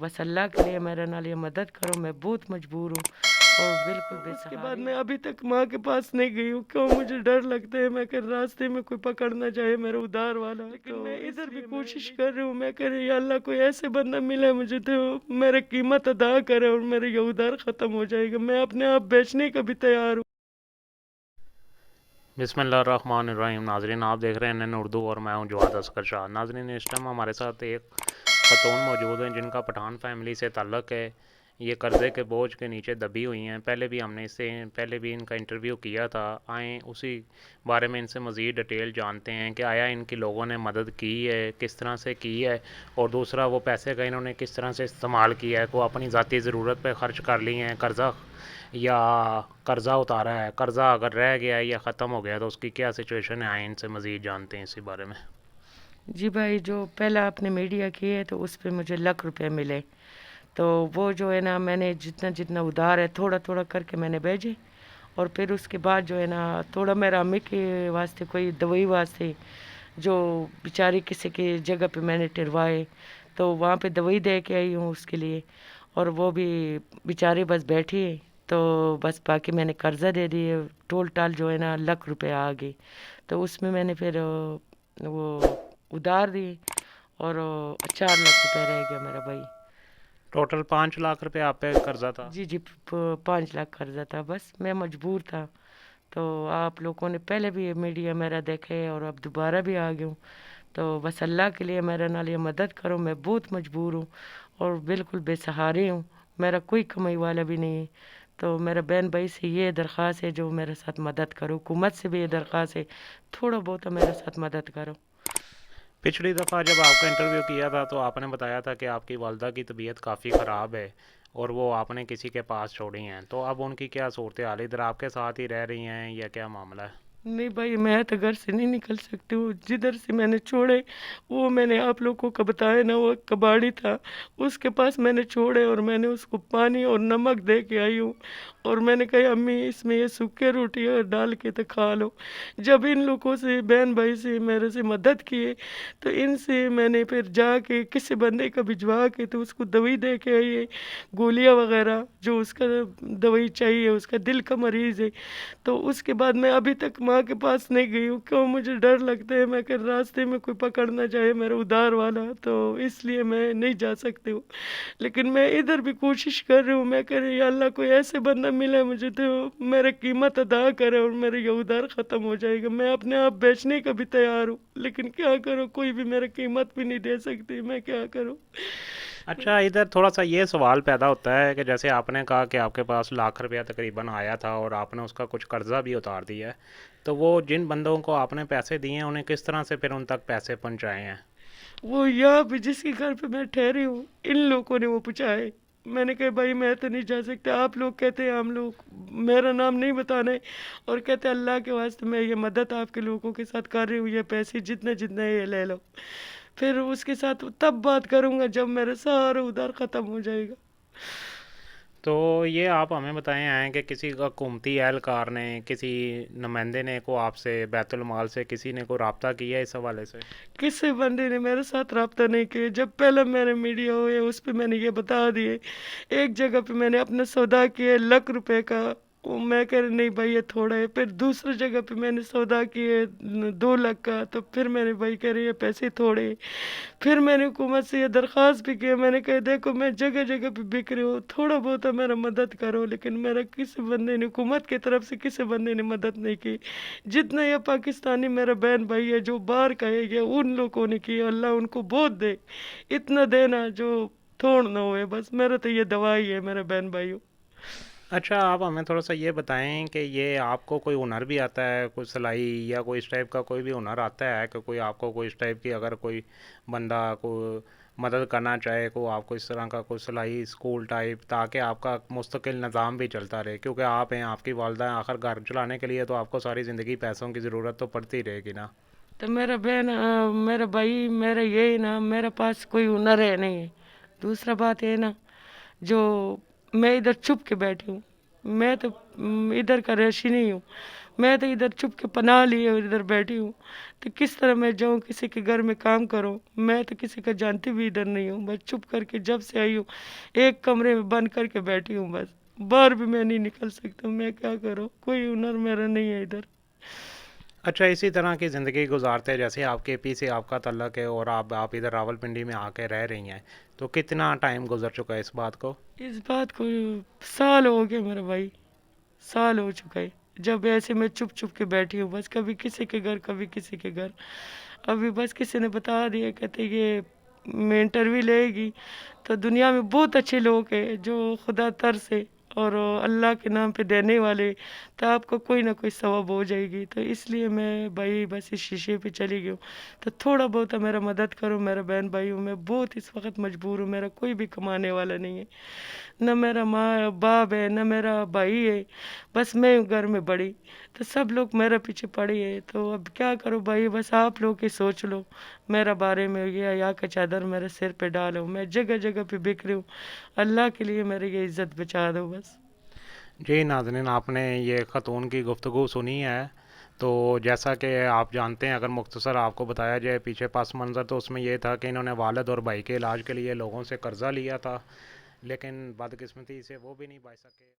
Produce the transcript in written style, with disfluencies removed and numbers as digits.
बस अल्लाह के लिए मेरे नाल ये मदद करो, मैं बहुत मजबूर हूँ और बिल्कुल उसके बाद मैं अभी तक माँ के पास नहीं गई हूँ। क्यों? मुझे डर लगता है मैं कहीं रास्ते में कोई पकड़ ना जाए मेरा उधार वाला। लेकिन तो मैं इधर भी कोशिश कर रही हूँ, मैं कह रही या अल्लाह कोई ऐसे बंदा मिले मुझे तो मेरा कीमत अदा करे और मेरा ये उधार ख़त्म हो जाएगा। मैं अपने आप बेचने का भी तैयार हूँ। बिस्मिल्लाहिर्रहमानिर्रहीम। नाजरीन, आप देख रहे हैं एन उर्दू और मैं हूं जवाद अस्कर शाह। नाजरीन, इस टाइम हमारे साथ एक ख़तून मौजूद हैं जिनका पठान फैमिली से ताल्लुक़ है। ये कर्ज़े के बोझ के नीचे दबी हुई हैं। पहले भी हमने इससे पहले भी इनका इंटरव्यू किया था। आएँ उसी बारे में इनसे मज़ीद डिटेल जानते हैं कि आया इनकी लोगों ने मदद की है, किस तरह से की है, और दूसरा वो पैसे का इन्होंने किस तरह से इस्तेमाल किया है। को अपनी ज़ाती ज़रूरत पर ख़र्च कर ली हैं, कर्ज़ा या कर्ज़ा उतारा है, कर्ज़ा अगर रह गया है या ख़त्म हो गया तो उसकी क्या सिचुएशन है, आए इनसे मज़ीद जानते हैं इसी बारे में। जी भाई, जो पहला आपने मीडिया की है तो उस पे मुझे लाख रुपए मिले। तो वो जो है ना, मैंने जितना जितना उधार है थोड़ा थोड़ा करके मैंने भेजे। और फिर उसके बाद जो है ना, थोड़ा मेरा अम्मी के वास्ते कोई दवाई वास्ते जो बेचारी किसी की जगह पे मैंने टिरवाए, तो वहाँ पे दवाई दे के आई हूँ उसके लिए। और वो भी बेचारी बस बैठी है। तो बस बाकी मैंने कर्जा दे दिए, टोल टाल जो है ना लाख रुपए आ गई। तो उसमें मैंने फिर वो उधार दिए और 4 लाख रुपए रह गया मेरा भाई। टोटल 5 लाख रुपए आप पे कर्ज़ा था। जी जी, 5 लाख कर्जा था, बस मैं मजबूर था। तो आप लोगों ने पहले भी ये मीडिया मेरा देखे और अब दोबारा भी आ गया हूँ। तो बस अल्लाह के लिए मेरे नाल ये मदद करो, मैं बहुत मजबूर हूँ और बिल्कुल बेसहारे हूँ। मेरा कोई कमाई वाला भी नहीं है। तो मेरा बहन भाई से ये दरख्वास्त है जो मेरे साथ मदद करो, हुकूमत से भी ये दरख्वास्त है थोड़ा बहुत मेरे साथ मदद करो। पिछली दफ़ा जब आपका इंटरव्यू किया था तो आपने बताया था कि आपकी वालदा की तबीयत काफ़ी ख़राब है और वो आपने किसी के पास छोड़ी हैं, तो अब उनकी क्या सूरत हाल, इधर आपके साथ ही रह रही हैं या क्या मामला है? नहीं भाई, मैं तो घर से नहीं निकल सकती हूँ। जिधर से मैंने छोड़े वो मैंने आप लोगों को बताया ना, वो एक कबाड़ी था, उसके पास मैंने छोड़े और मैंने उसको पानी और नमक दे के आई हूँ। और मैंने कहा अम्मी इसमें ये सूखे रोटी और डाल के तो खा लो। जब इन लोगों से बहन भाई से मेरे से मदद किए तो इनसे मैंने फिर जाके किसी बंदे का भिजवा के तो उसको दवाई दे के आई है, गोलियाँ वगैरह जो उसका दवाई चाहिए, उसका दिल का मरीज़ है। तो उसके बाद मैं अभी तक माँ के पास नहीं गई हूँ। क्यों? मुझे डर लगता है मैं कहीं रास्ते में कोई पकड़ ना जाए मेरा उधार वाला, तो इसलिए मैं नहीं जा सकती हूँ। लेकिन मैं इधर भी कोशिश कर रही हूँ, मैं कह रही या अल्लाह कोई ऐसे बंदा मिले मुझे तो मेरा कीमत अदा करे और मेरा ये उधार ख़त्म हो जाएगा। मैं अपने आप बेचने का भी तैयार हूँ, लेकिन क्या करूँ, कोई भी मेरा कीमत भी नहीं दे सकती, मैं क्या करूँ। अच्छा, इधर थोड़ा सा ये सवाल पैदा होता है कि जैसे आपने कहा कि आपके पास लाख रुपया तकरीबन आया था और आपने उसका कुछ कर्जा भी उतार दिया है, तो वो जिन बंदों को आपने पैसे दिए हैं उन्हें किस तरह से फिर उन तक पैसे पहुंचाए हैं? वो यहाँ पे जिसके घर पे मैं ठहरी हूँ इन लोगों ने वो पूछा है। मैंने कहा भाई मैं तो नहीं जा सकता, आप लोग कहते हैं हम लोग मेरा नाम नहीं बताना है और कहते हैं अल्लाह के वास्ते मैं ये मदद आपके लोगों के साथ कर रही हूँ, ये पैसे जितने जितने ये ले लो। फिर उसके साथ तब बात करूँगा जब मेरा सारा उधार ख़त्म हो जाएगा। तो ये आप हमें बताएं हैं कि किसी का हुकूमती एहलकार ने, किसी नुमाइंदे ने को आपसे बैतुल माल से किसी ने को रब्ता किया इस हवाले से? किसी बंदे ने मेरे साथ रब्ता नहीं किया। जब पहले मेरे मीडिया हुए उस पे मैंने ये बता दिए। एक जगह पे मैंने अपना सौदा किया लाख रुपए का, वो मैं कह रही नहीं भाई ये थोड़ा है। फिर दूसरी जगह पे मैंने सौदा किए 2 लाख का, तो फिर मेरे भाई कह रहे ये पैसे थोड़े। फिर मैंने हुकूमत से ये दरख्वास्त भी किया, मैंने कहा देखो मैं जगह जगह पे बिक रही हूँ, थोड़ा बहुत मेरा मदद करो। लेकिन मेरा किसी बंदे ने, हुकूमत की तरफ से किसी बंदे ने मदद नहीं की। जितना ये पाकिस्तानी मेरा बहन भाई है जो बाहर का है ये उन लोगों ने की, अल्लाह उनको बहुत दे, इतना देना जो थोड़ ना होए। बस मेरा तो ये दवाई है मेरे बहन भाइयों। अच्छा, आप हमें थोड़ा सा ये बताएं कि ये आपको कोई हुनर भी आता है, कोई सिलाई या कोई इस टाइप का कोई भी हुनर आता है कि कोई आपको कोई इस टाइप की, अगर कोई बंदा को मदद करना चाहे, को आपको इस तरह का कोई सिलाई स्कूल टाइप, ताकि आपका मुस्तकिल निज़ाम भी चलता रहे, क्योंकि आप हैं, आपकी वालदा हैं, आखिर घर चलाने के लिए तो आपको सारी ज़िंदगी पैसों की ज़रूरत तो पड़ती रहेगी ना। तो मेरा बहन मेरा भाई मेरा यही ना, मेरे पास कोई हुनर है नहीं है। दूसरा बात है ना, जो मैं इधर चुप के बैठी हूँ, मैं तो इधर का रहशी नहीं हूँ। मैं तो इधर चुप के पनाह लिए और इधर बैठी हूँ। तो किस तरह मैं जाऊँ किसी के घर में काम करूँ? मैं तो किसी का जानती भी इधर नहीं हूँ। बस चुप करके जब से आई हूँ एक कमरे में बंद करके बैठी हूँ बस। बाहर भी मैं नहीं निकल सकता, मैं क्या करूँ? कोई हुनर मेरा नहीं है इधर। अच्छा, इसी तरह की ज़िंदगी गुजारते हैं, जैसे आपके पी से आपका तल्लक है और आप इधर रावलपिंडी में आके रह रही हैं, तो कितना टाइम गुजर चुका है इस बात को? इस बात को साल हो गए मेरे भाई, साल हो चुका है। जब ऐसे मैं चुप चुप के बैठी हूँ बस, कभी किसी के घर कभी किसी के घर। अभी बस किसी ने बता दिया, कहते ये मैं इंटरव्यू लेगी तो दुनिया में बहुत अच्छे लोग हैं जो खुदा तर से और अल्लाह के नाम पे देने वाले, तो आपको कोई ना कोई सवाब हो जाएगी। तो इसलिए मैं भाई बस इस शीशे पे चली गई हूँ। तो थोड़ा बहुत मेरा मदद करो मेरा बहन भाई हूँ, मैं बहुत इस वक्त मजबूर हूँ, मेरा कोई भी कमाने वाला नहीं है, न मेरा माँ बाप है न मेरा भाई है, बस मैं हूँ घर में बड़ी। तो सब लोग मेरे पीछे पड़े हैं, तो अब क्या करो भाई, बस आप लोग ही सोच लो मेरा बारे में, ये या का चादर मेरे सिर पे डालो, मैं जगह जगह पे बिखरी हूँ, अल्लाह के लिए मेरी ये इज्जत बचा दो बस। जी नाज़रीन, आपने ये ख़तून की गुफ्तगू सुनी है। तो जैसा कि आप जानते हैं, अगर मुख्तसर आपको बताया जाए पीछे पास मंज़र, तो उसमें ये था कि इन्होंने वालिद और भाई के इलाज के लिए लोगों से कर्ज़ा लिया था, लेकिन बदकिस्मती से वो भी नहीं बच सके।